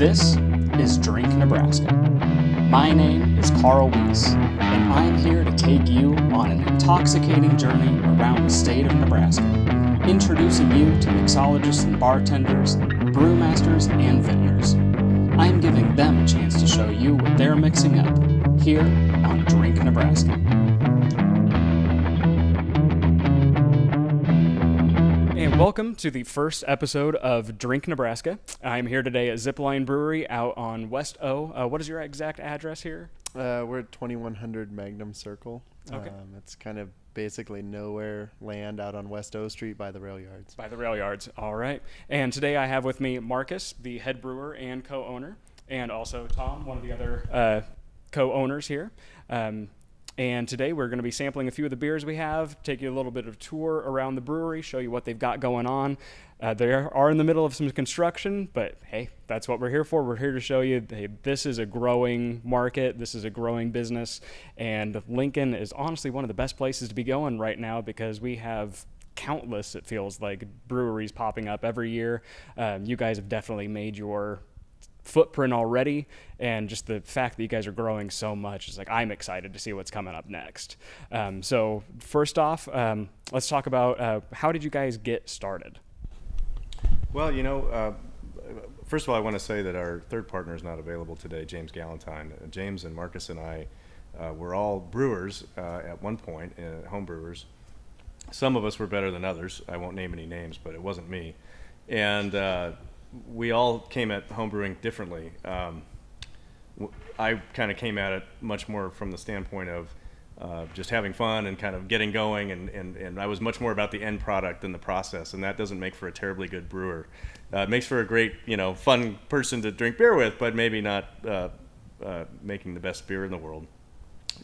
This is Drink Nebraska. My name is Carl Weiss, and I'm here to take you on an intoxicating journey around the state of Nebraska, introducing you to mixologists and bartenders, brewmasters, and vintners. I'm giving them a chance to show you what they're mixing up here on Drink Nebraska. And welcome to the first episode of Drink Nebraska. I'm here today at ZipLine Brewery out on West O. What is your exact address here? We're at 2100 Magnum Circle. Okay. It's kind of basically nowhere land out on West O Street by the rail yards. By the rail yards, all right. And today I have with me Marcus, the head brewer and co-owner, and also Tom, one of the other co-owners here. And today we're going to be sampling a few of the beers we have, take you a little bit of a tour around the brewery, show you what they've got going on. They are in the middle of some construction, but hey, that's what we're here for. We're here to show you, hey, this is a growing market, this is a growing business, and Lincoln is honestly one of the best places to be going right now because we have countless, it feels like, breweries popping up every year. You guys have definitely made your footprint already, and just the fact that you guys are growing so much is like, I'm excited to see what's coming up next. So first off, let's talk about how did you guys get started? Well, first of all, I want to say that our third partner is not available today, James Galentine. James and Marcus and I were all brewers at one point, home brewers. Some of us were better than others. I won't name any names, but it wasn't me. And we all came at homebrewing differently. I kind of came at it much more from the standpoint of just having fun and kind of getting going, and I was much more about the end product than the process, and that doesn't make for a terribly good brewer. It makes for a great, fun person to drink beer with, but maybe not making the best beer in the world.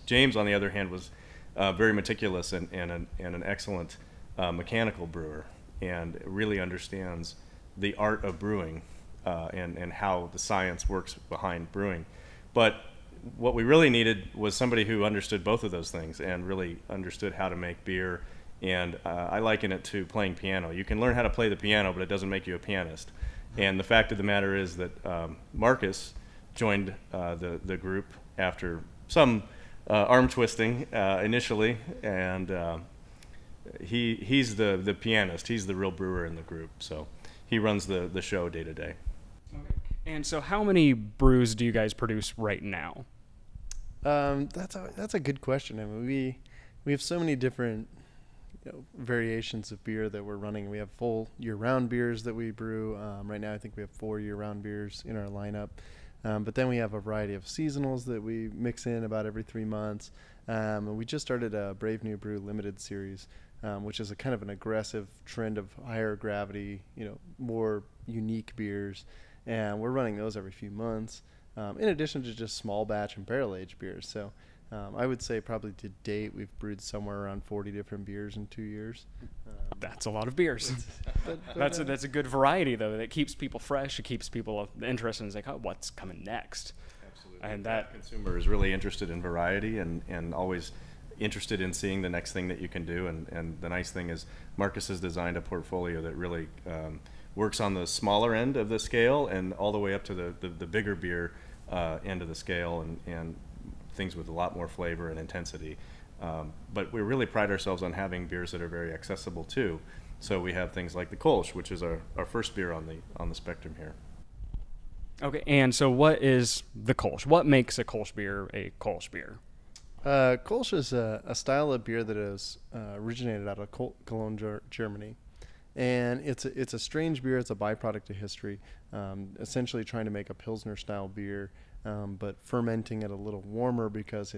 James, on the other hand, was very meticulous and an excellent mechanical brewer, and really understands the art of brewing and how the science works behind brewing. But what we really needed was somebody who understood both of those things and really understood how to make beer. And I liken it to playing piano. You can learn how to play the piano, but it doesn't make you a pianist. And the fact of the matter is that Marcus joined the group after some arm twisting initially, and he's the pianist. He's the real brewer in the group. So he runs the show day to day. Okay. And so how many brews do you guys produce right now? That's a good question. I mean, we have so many different variations of beer that we're running. We have full year-round beers that we brew. Right now I think we have 4 year-round beers in our lineup. But then we have a variety of seasonals that we mix in about every 3 months. And we just started a Brave New Brew limited series, which is a kind of an aggressive trend of higher gravity, more unique beers. And we're running those every few months, in addition to just small batch and barrel aged beers. So I would say probably to date we've brewed somewhere around 40 different beers in 2 years. That's a lot of beers. That's a good variety, though. That keeps people fresh. It keeps people interested. It's like, oh, what's coming next? Absolutely. And that consumer is really interested in variety and always interested in seeing the next thing that you can do. And the nice thing is Marcus has designed a portfolio that really works on the smaller end of the scale and all the way up to the bigger beer end of the scale and things with a lot more flavor and intensity. But we really pride ourselves on having beers that are very accessible too. So we have things like the Kolsch, which is our first beer on the spectrum here. Okay, and so what is the Kolsch? What makes a Kolsch beer a Kolsch beer? Kolsch is a style of beer that is originated out of Cologne, Germany. And it's a strange beer. It's a byproduct of history, essentially trying to make a Pilsner style beer, but fermenting it a little warmer because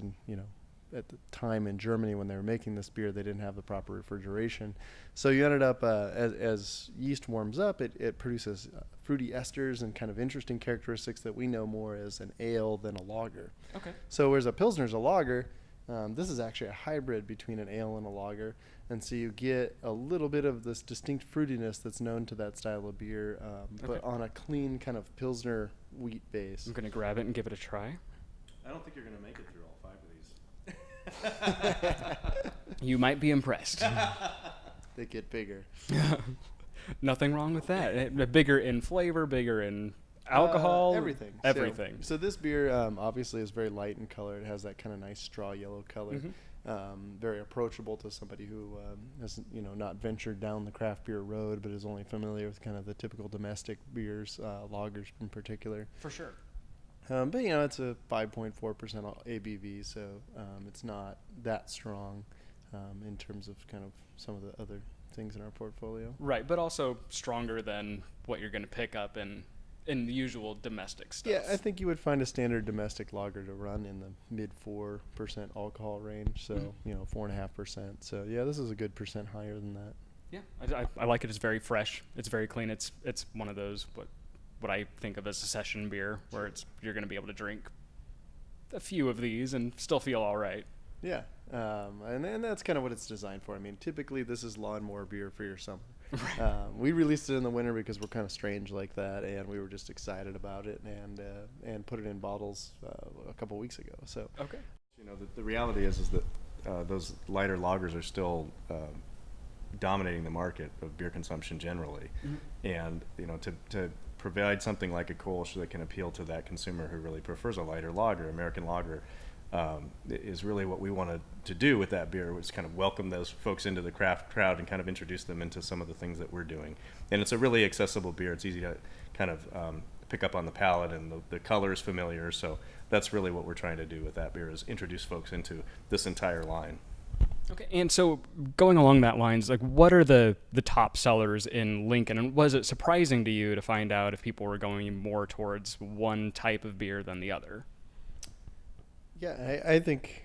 at the time in Germany when they were making this beer, they didn't have the proper refrigeration. So you ended up, as yeast warms up, it produces fruity esters and kind of interesting characteristics that we know more as an ale than a lager. Okay. So whereas a Pilsner is a lager, this is actually a hybrid between an ale and a lager. And so you get a little bit of this distinct fruitiness that's known to that style of beer, but on a clean kind of Pilsner wheat base. I'm going to grab it and give it a try. I don't think you're going to make it through all 5 of these. You might be impressed. They get bigger. Nothing wrong with that. Bigger in flavor, bigger in alcohol, everything. everything. So this beer obviously is very light in color. It has that kind of nice straw yellow color. Very approachable to somebody who has not ventured down the craft beer road, but is only familiar with kind of the typical domestic beers, lagers in particular. For sure. But it's a 5.4% ABV, so it's not that strong in terms of kind of some of the other things in our portfolio. Right, but also stronger than what you're going to pick up in the usual domestic stuff. Yeah, I think you would find a standard domestic lager to run in the mid 4% alcohol range, so 4.5%. So yeah, this is a good percent higher than that. Yeah, I like it. It's very fresh. It's very clean. It's one of those what I think of as a session beer, where you're going to be able to drink a few of these and still feel all right. Yeah, and that's kind of what it's designed for. I mean, typically this is lawnmower beer for your summer. We released it in the winter because we're kind of strange like that, and we were just excited about it, and put it in bottles a couple weeks ago. So okay, the reality is that those lighter lagers are still dominating the market of beer consumption generally, and to provide something like a Kolsch that can appeal to that consumer who really prefers a lighter lager, American lager, is really what we wanted to do with that beer, was kind of welcome those folks into the craft crowd and kind of introduce them into some of the things that we're doing. And it's a really accessible beer. It's easy to kind of pick up on the palate, and the color is familiar. So that's really what we're trying to do with that beer, is introduce folks into this entire line. Okay, and so going along that lines, like, what are the top sellers in Lincoln, and was it surprising to you to find out if people were going more towards one type of beer than the other? Yeah, I think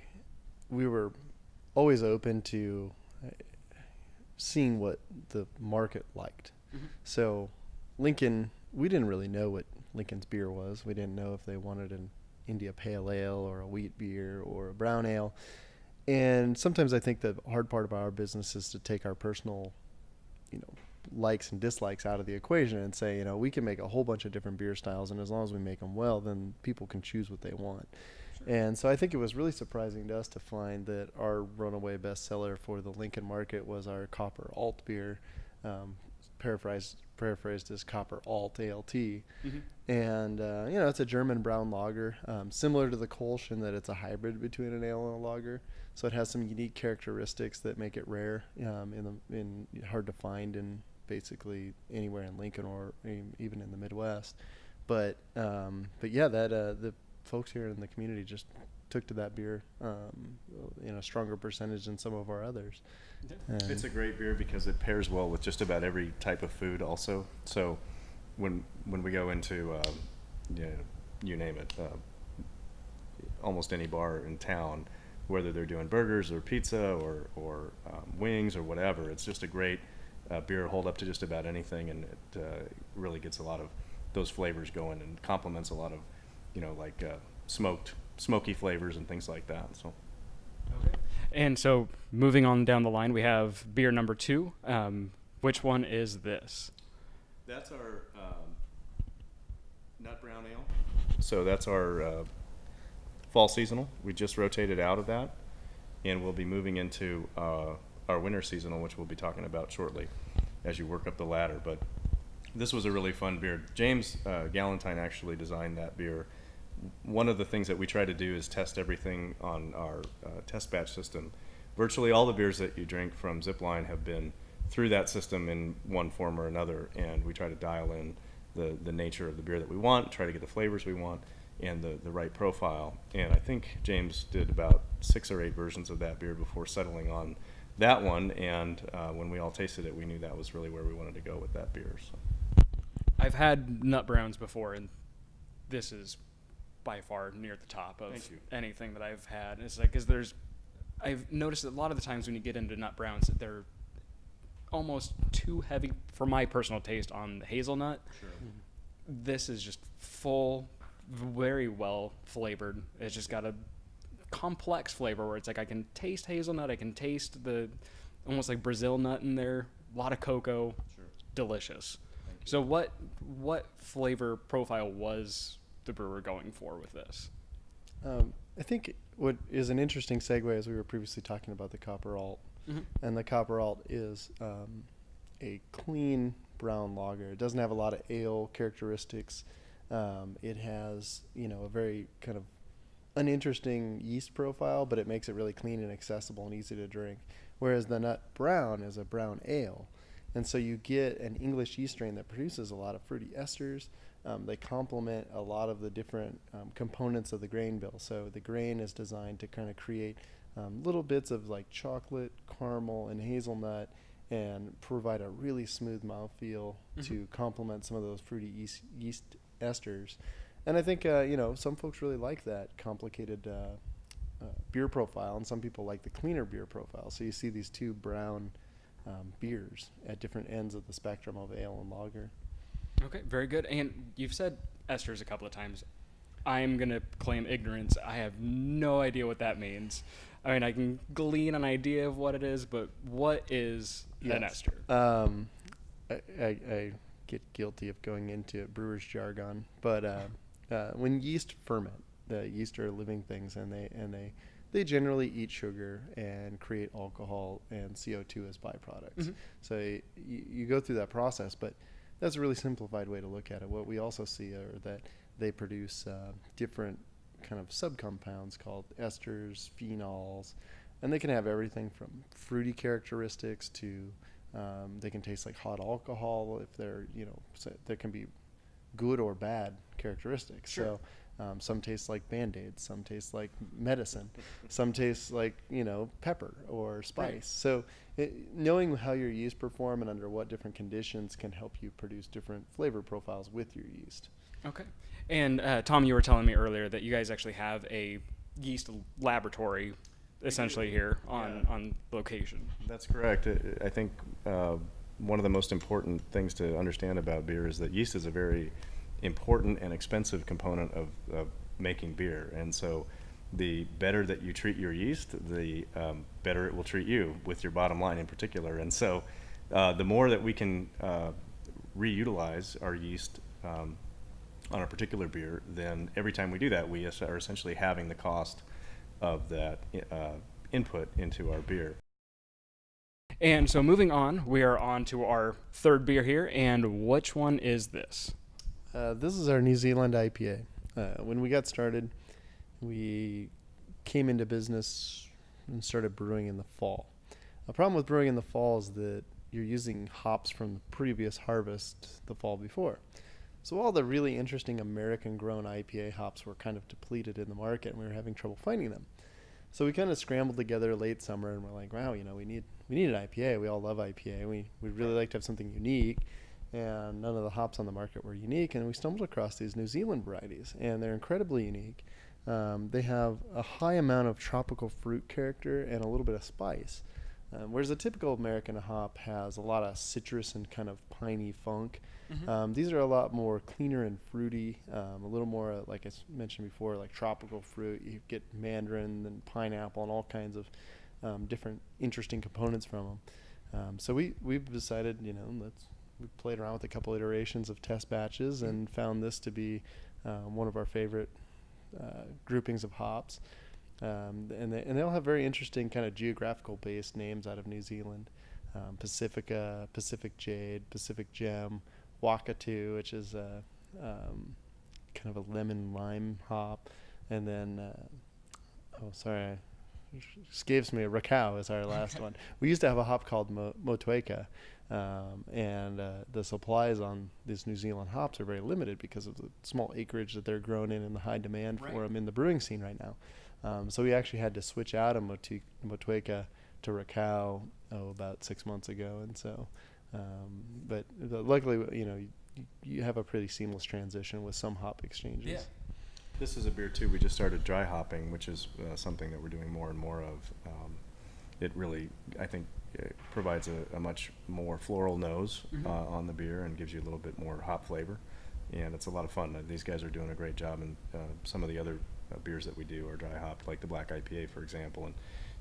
we were always open to seeing what the market liked. So Lincoln, we didn't really know what Lincoln's beer was. We didn't know if they wanted an India Pale Ale or a wheat beer or a brown ale. And sometimes I think the hard part about our business is to take our personal, likes and dislikes out of the equation and say, we can make a whole bunch of different beer styles, and as long as we make them well, then people can choose what they want. Sure. And so I think it was really surprising to us to find that our runaway bestseller for the Lincoln market was our Copper Alt beer, paraphrased as Copper Alt ALT. And it's a German brown lager, similar to the Kolsch in that it's a hybrid between an ale and a lager. So it has some unique characteristics that make it rare, in hard to find in basically anywhere in Lincoln or even in the Midwest. But yeah, the folks here in the community just took to that beer in a stronger percentage than some of our others. It's a great beer because it pairs well with just about every type of food also. So when we go into you name it, almost any bar in town, whether they're doing burgers or pizza or wings or whatever, it's just a great beer, hold up to just about anything, and it really gets a lot of those flavors going and complements a lot of smoky flavors and things like that. So okay. And so moving on down the line, we have beer number 2. Which one is this? That's our nut brown ale. So that's our fall seasonal. We just rotated out of that, and we'll be moving into our winter seasonal, which we'll be talking about shortly as you work up the ladder. But this was a really fun beer. James Galentine actually designed that beer. One of the things that we try to do is test everything on our test batch system. Virtually all the beers that you drink from ZipLine have been through that system in one form or another, and we try to dial in the nature of the beer that we want, try to get the flavors we want, and the right profile. And I think James did about 6 or 8 versions of that beer before settling on that one, and when we all tasted it, we knew that was really where we wanted to go with that beer. So I've had nut browns before, and this is by far near the top of anything that I've had. It's like, I've noticed that a lot of the times when you get into nut browns, they're almost too heavy for my personal taste on the hazelnut. Sure. This is just full, very well flavored. It's just got a complex flavor where it's like I can taste hazelnut, I can taste the almost like Brazil nut in there, a lot of cocoa. Sure. Delicious. So what flavor profile was the brewer going for with this? I think what is an interesting segue, as we were previously talking about the Copper Alt, and the Copper Alt is a clean brown lager. It doesn't have a lot of ale characteristics. It has, a very kind of uninteresting yeast profile, but it makes it really clean and accessible and easy to drink. Whereas the Nut Brown is a brown ale. And so you get an English yeast strain that produces a lot of fruity esters. They complement a lot of the different components of the grain bill. So the grain is designed to kind of create little bits of like chocolate, caramel, and hazelnut, and provide a really smooth mouthfeel to complement some of those fruity yeast esters. And I think, some folks really like that complicated beer profile, and some people like the cleaner beer profile. So you see these two brown beers at different ends of the spectrum of ale and lager. Okay, very good. And you've said esters a couple of times. I'm going to claim ignorance. I have no idea what that means. I mean, I can glean an idea of what it is, but what is an ester? I get guilty of going into brewer's jargon, but when yeast ferment, the yeast are living things, and they generally eat sugar and create alcohol and CO2 as byproducts. So you go through that process, but that's a really simplified way to look at it. What we also see are that they produce different kind of subcompounds called esters, phenols, and they can have everything from fruity characteristics to they can taste like hot alcohol if they're, so there can be good or bad characteristics. Sure. So some taste like Band-Aids, some taste like medicine, some taste like, pepper or spice. Right. So knowing how your yeast perform and under what different conditions can help you produce different flavor profiles with your yeast. Okay. And Tom, you were telling me earlier that you guys actually have a yeast laboratory essentially here on location. That's correct. I think one of the most important things to understand about beer is that yeast is a very important and expensive component of making beer. And so the better that you treat your yeast, the better it will treat you with your bottom line in particular. And so the more that we can reutilize our yeast on a particular beer, then every time we do that, we are essentially halving the cost of that input into our beer. And so moving on, we are on to our third beer here, and which one is this? This is our New Zealand IPA. When we got started, we came into business and started brewing in the fall. The problem with brewing in the fall is that you're using hops from the previous harvest the fall before. So all the really interesting American-grown IPA hops were kind of depleted in the market, and we were having trouble finding them. So we kind of scrambled together late summer, and we're like, wow, we need an IPA. We all love IPA. We'd really like to have something unique, and none of the hops on the market were unique. And we stumbled across these New Zealand varieties, and they're incredibly unique. They have a high amount of tropical fruit character and a little bit of spice, whereas a typical American hop has a lot of citrus and kind of piney funk. These are a lot more cleaner and fruity, a little more, like I mentioned before, like tropical fruit. You get mandarin and pineapple and all kinds of different interesting components from them. So we've decided, we played around with a couple iterations of test batches and found this to be one of our favorite groupings of hops. And they all have very interesting kind of geographical based names out of New Zealand. Pacifica, Pacific Jade, Pacific Gem, Wakatu, which is kind of a lemon lime hop, and then escapes me. Rakau is our last one. We used to have a hop called Motueka, and the supplies on these New Zealand hops are very limited because of the small acreage that they're grown in and the high demand for them in the brewing scene right now. So we actually had to switch out of Motueka to Rakau about 6 months ago, and so. But luckily, you have a pretty seamless transition with some hop exchanges. Yeah. This is a beer too. We just started dry hopping, which is something that we're doing more and more of. It really, I think, provides a much more floral nose on the beer and gives you a little bit more hop flavor, and it's a lot of fun. These guys are doing a great job, and some of the other beers that we do are dry hopped, like the Black IPA, for example. And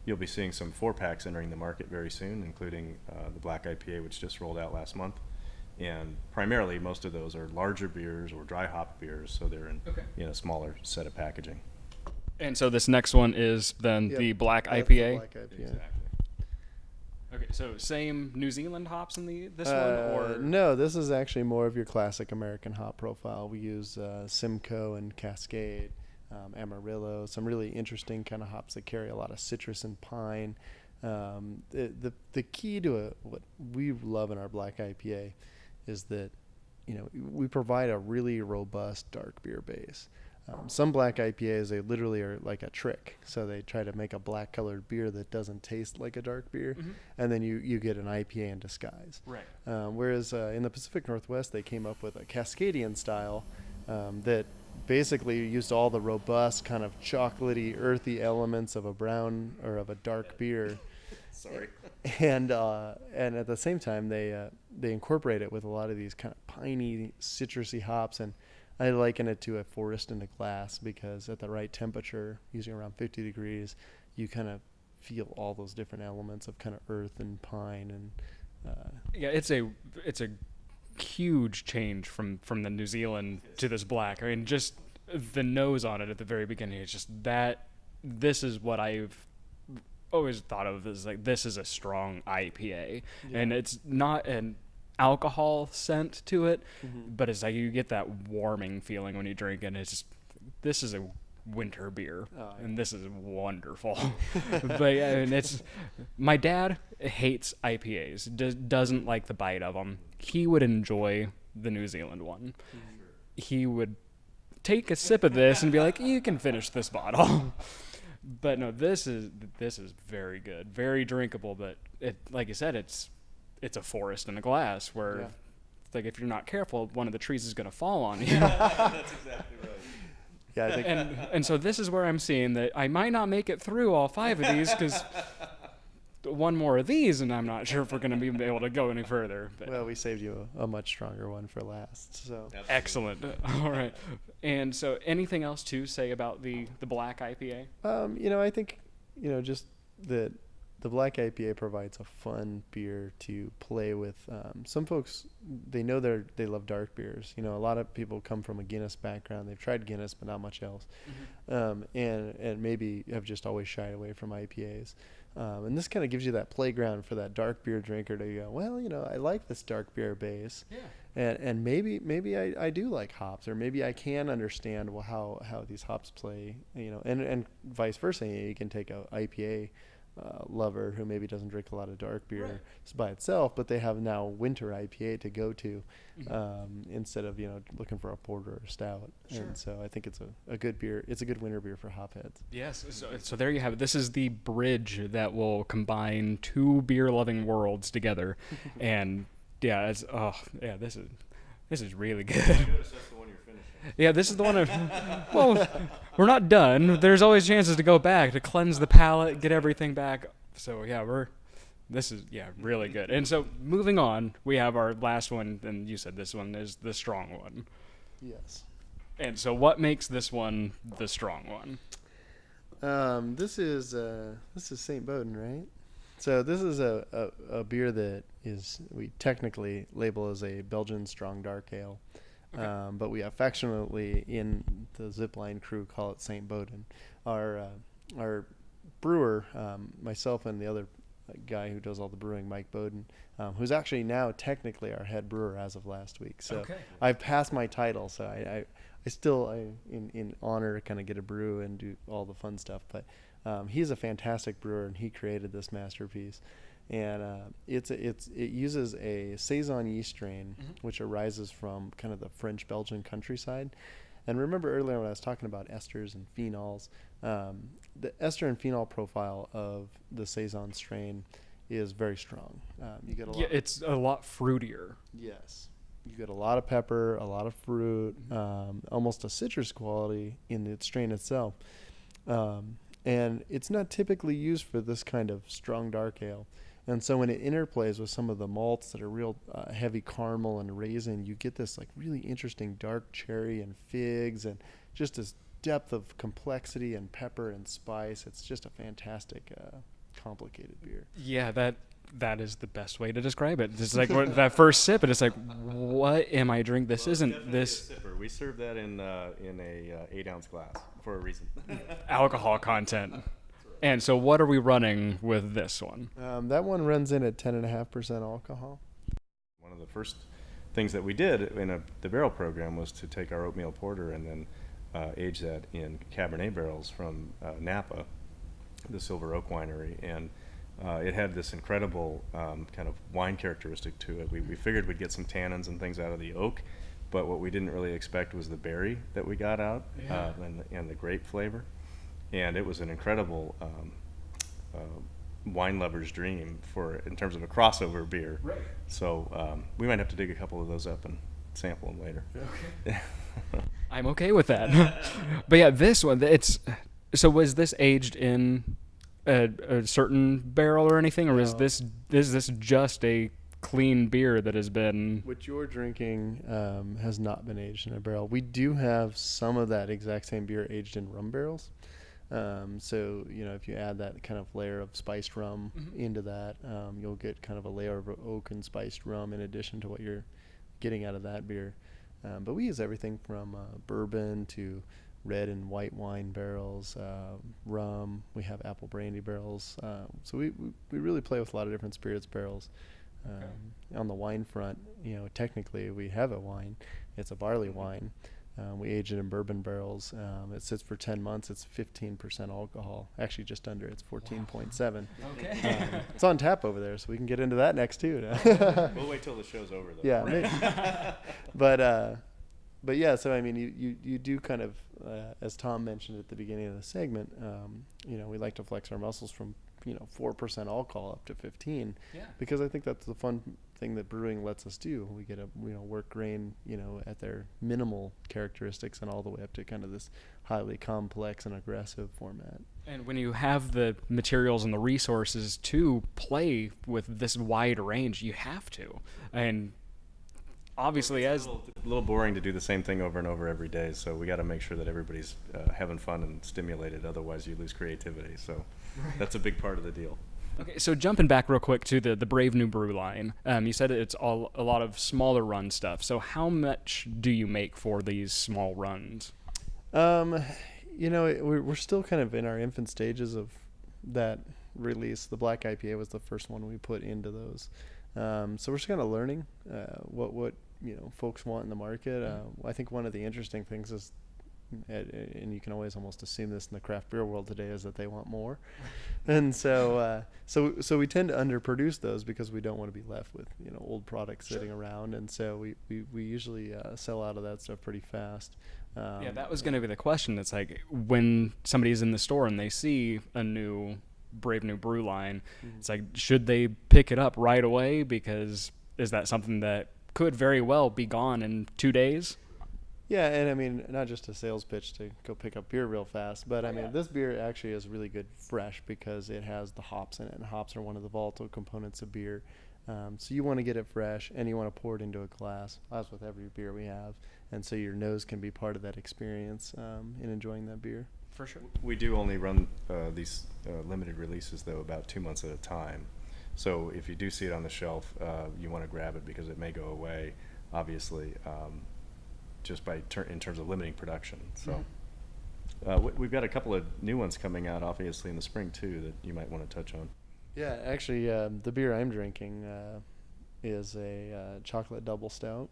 you'll be seeing some 4-packs entering the market very soon, including the Black IPA, which just rolled out last month. And primarily, most of those are larger beers or dry hop beers, so they're in a smaller set of packaging. And so this next one is then the Black That's IPA? the Black IPA. Exactly. Okay, so same New Zealand hops in this one, or No, this is actually more of your classic American hop profile. We use Simcoe and Cascade, Amarillo, some really interesting kind of hops that carry a lot of citrus and pine. The key to what we love in our black IPA is that we provide a really robust dark beer base. Some black IPAs, they literally are like a trick. So they try to make a black colored beer that doesn't taste like a dark beer, and then you get an IPA in disguise. right? Whereas in the Pacific Northwest, they came up with a Cascadian style that basically used all the robust kind of chocolatey, earthy elements of a brown or of a dark beer. Sorry. And at the same time, they incorporate it with a lot of these kind of piney, citrusy hops, and I liken it to a forest in a glass, because at the right temperature, using around 50 degrees, you kind of feel all those different elements of kind of earth and pine and Yeah, it's a huge change from the New Zealand to this black. I mean, just the nose on it at the very beginning. It's just that this is what I've always thought of as like, this is a strong IPA, and it's not an alcohol scent to it, but it's like you get that warming feeling when you drink it. It's just, this is a winter beer, and this is wonderful. But yeah, and it's, my dad hates IPAs, doesn't like the bite of them. He would enjoy the New Zealand one. He would take a sip of this and be like, you can finish this bottle. But no, this is very good, very drinkable. But it, like you said, it's a forest in a glass, where it's like, if you're not careful, one of the trees is going to fall on you. That's exactly right. yeah, I think and so this is where I'm seeing that I might not make it through all 5 of these, because one more of these, and I'm not sure if we're going to be able to go any further. But well, we saved you a much stronger one for last. So Absolutely. excellent. All right. And so, anything else to say about the black IPA? I think just that the black IPA provides a fun beer to play with. Some folks, they know they love dark beers. A lot of people come from a Guinness background. They've tried Guinness, but not much else, and maybe have just always shied away from IPAs. And this kind of gives you that playground for that dark beer drinker to go, well, I like this dark beer base, and maybe I do like hops, or maybe I can understand how these hops play, and vice versa. You can take a IPA lover who maybe doesn't drink a lot of dark beer by itself, but they have now winter IPA to go to, instead of looking for a porter or a stout. Sure. And so I think it's a good beer. It's a good winter beer for hopheads. Yes. So there you have it. This is the bridge that will combine 2 beer-loving worlds together, and this is really good. Notice that's the one you're finishing. Yeah, this is the one. Well, we're not done. There's always chances to go back, to cleanse the palate, get everything back. So yeah, this is really good. And so moving on, we have our last one, and you said this one is the strong one. Yes. And so what makes this one the strong one? This is St. Bowden, right? So this is a beer that we technically label as a Belgian strong dark ale. Okay. But we affectionately, in the ZipLine crew, call it St. Bowden. Our brewer, myself and the other guy who does all the brewing, Mike Bowden, who's actually now technically our head brewer as of last week. So I've passed my title, so I still in honor kind of get a brew and do all the fun stuff. But he's a fantastic brewer, and he created this masterpiece. And it uses a Saison yeast strain, which arises from kind of the French Belgian countryside. And remember earlier when I was talking about esters and phenols, the ester and phenol profile of the Saison strain is very strong. You get a lot. It's a lot fruitier. Yes, you get a lot of pepper, a lot of fruit, almost a citrus quality in the strain itself. And it's not typically used for this kind of strong dark ale. And so when it interplays with some of the malts that are real heavy caramel and raisin, you get this like really interesting dark cherry and figs, and just this depth of complexity and pepper and spice. It's just a fantastic, complicated beer. Yeah, that is the best way to describe it. It's like that first sip, and it's like, what am I drinking? This isn't this. Sipper. We serve that in a 8-ounce glass for a reason. Alcohol content. And so what are we running with this one? That one runs in at 10.5% alcohol. One of the first things that we did in the barrel program was to take our oatmeal porter and then age that in Cabernet barrels from Napa, the Silver Oak Winery, and it had this incredible kind of wine characteristic to it. We figured we'd get some tannins and things out of the oak, but what we didn't really expect was the berry that we got out, and the grape flavor. And it was an incredible wine lover's dream in terms of a crossover beer. Right. So we might have to dig a couple of those up and sample them later. Okay. I'm okay with that. But yeah, this one, so was this aged in a certain barrel or anything, or is this just a clean beer that has been... What you're drinking has not been aged in a barrel. We do have some of that exact same beer aged in rum barrels. So, if you add that kind of layer of spiced rum into that, you'll get kind of a layer of oak and spiced rum in addition to what you're getting out of that beer. But we use everything from bourbon to red and white wine barrels, rum. We have apple brandy barrels. So we really play with a lot of different spirits barrels. On the wine front, technically we have a wine. It's a barley wine. We age it in bourbon barrels. It sits for 10 months. It's 15% alcohol. Actually, just under. It's 14.7. Okay. It's on tap over there, so we can get into that next too. We'll wait till the show's over, though. Yeah. But yeah. So I mean, you do kind of, as Tom mentioned at the beginning of the segment, we like to flex our muscles from 4% alcohol up to 15. Yeah. Because I think that's the fun thing that brewing lets us do. We get work grain, at their minimal characteristics and all the way up to kind of this highly complex and aggressive format. And when you have the materials and the resources to play with this wide range, you have to. And obviously, it's a little boring to do the same thing over and over every day, so we got to make sure that everybody's having fun and stimulated. Otherwise, you lose creativity. So that's a big part of the deal. Okay, so jumping back real quick to the Brave New Brew line, you said it's a lot of smaller run stuff. So how much do you make for these small runs? We're still kind of in our infant stages of that release. The Black IPA was the first one we put into those. So we're just kind of learning what folks want in the market. I think one of the interesting things is, and you can always almost assume this in the craft beer world today, is that they want more. And so we tend to underproduce those because we don't want to be left with old products sitting around. And so we usually sell out of that stuff pretty fast. Yeah, that was going to be the question. It's like when somebody's in the store and they see a new Brave New Brew line, it's like, should they pick it up right away? Because is that something that could very well be gone in 2 days? Yeah, and I mean, not just a sales pitch to go pick up beer real fast, but I mean, this beer actually is really good fresh because it has the hops in it, and hops are one of the volatile components of beer. So you want to get it fresh, and you want to pour it into a glass, as with every beer we have, and so your nose can be part of that experience in enjoying that beer. For sure. We do only run these limited releases, though, about 2 months at a time. So if you do see it on the shelf, you want to grab it because it may go away, obviously, just in terms of limiting production. So we've got a couple of new ones coming out, obviously, in the spring, too, that you might want to touch on. Yeah, actually, the beer I'm drinking is a chocolate double stout.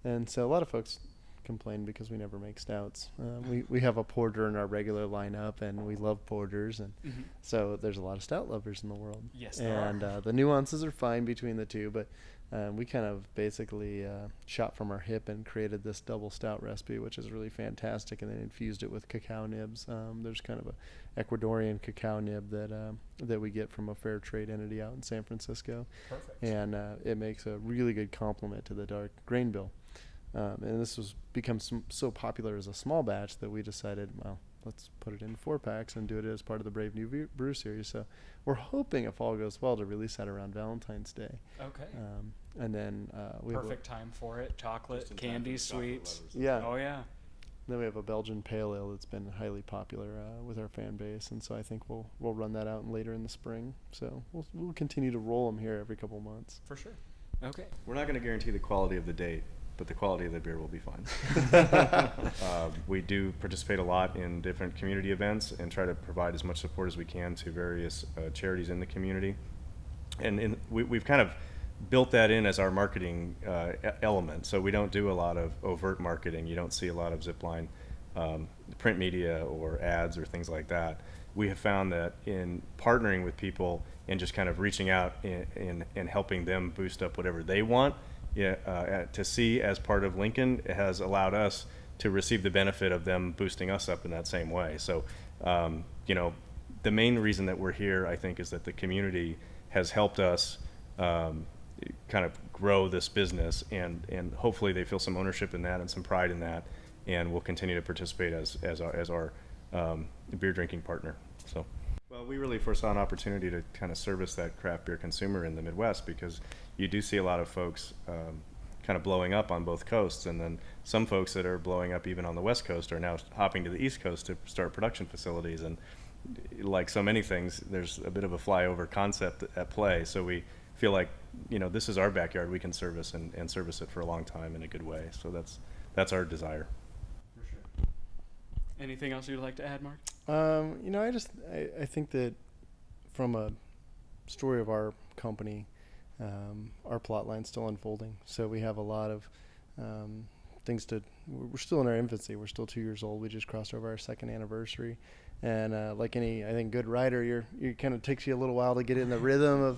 And so a lot of folks complain because we never make stouts. We have a porter in our regular lineup, and we love porters, and so there's a lot of stout lovers in the world. Yes, there are. And the nuances are fine between the two, but we kind of basically shot from our hip and created this double stout recipe, which is really fantastic, and then infused it with cacao nibs. There's kind of a Ecuadorian cacao nib that we get from a fair trade entity out in San Francisco. Perfect. And it makes a really good complement to the dark grain bill. And this was become so popular as a small batch that we decided, well, let's put it in 4-packs and do it as part of the Brave New Brew series. So we're hoping, if all goes well, to release that around Valentine's Day. Okay. And then we Perfect time for it. Chocolate, candy, sweets. Yeah. Oh, yeah. Then we have a Belgian pale ale that's been highly popular with our fan base, and so I think we'll run that out later in the spring. So we'll continue to roll them here every couple months. For sure. Okay. We're not going to guarantee the quality of the date, but the quality of the beer will be fine. We do participate a lot in different community events and try to provide as much support as we can to various charities in the community. And we've kind of built that in as our marketing element. So we don't do a lot of overt marketing. You don't see a lot of ZipLine print media or ads or things like that. We have found that in partnering with people and just kind of reaching out and helping them boost up whatever they want to see as part of Lincoln, it has allowed us to receive the benefit of them boosting us up in that same way. So, the main reason that we're here, I think, is that the community has helped us kind of grow this business, and hopefully they feel some ownership in that and some pride in that, and will continue to participate as our beer drinking partner. So, well, we really foresaw an opportunity to kind of service that craft beer consumer in the Midwest, because you do see a lot of folks kind of blowing up on both coasts, and then some folks that are blowing up even on the West Coast are now hopping to the East Coast to start production facilities. And like so many things, there's a bit of a flyover concept at play. So we feel like, this is our backyard. We can service and service it for a long time in a good way. So that's our desire. For sure. Anything else you'd like to add, Mark? I think that from a story of our company, our plot line's still unfolding. So we have a lot of things we're still in our infancy. We're still 2 years old. We just crossed over our second anniversary. And like any, I think, good writer, you kind of takes you a little while to get in the rhythm of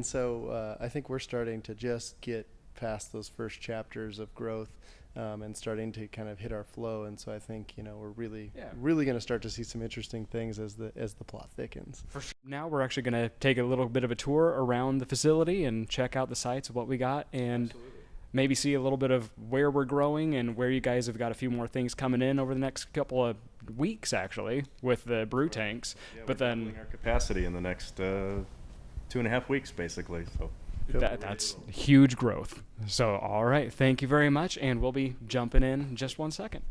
so I think we're starting to just get past those first chapters of growth and starting to kind of hit our flow. And so I think, we're really going to start to see some interesting things as the plot thickens. For sure. Now we're actually going to take a little bit of a tour around the facility and check out the sites of what we got, and maybe see a little bit of where we're growing and where you guys have got a few more things coming in over the next couple of weeks, actually, with the brew tanks. Yeah, but we're then doubling our capacity in the next 2.5 weeks, basically. So that's huge growth. So, all right, thank you very much, and we'll be jumping in just 1 second.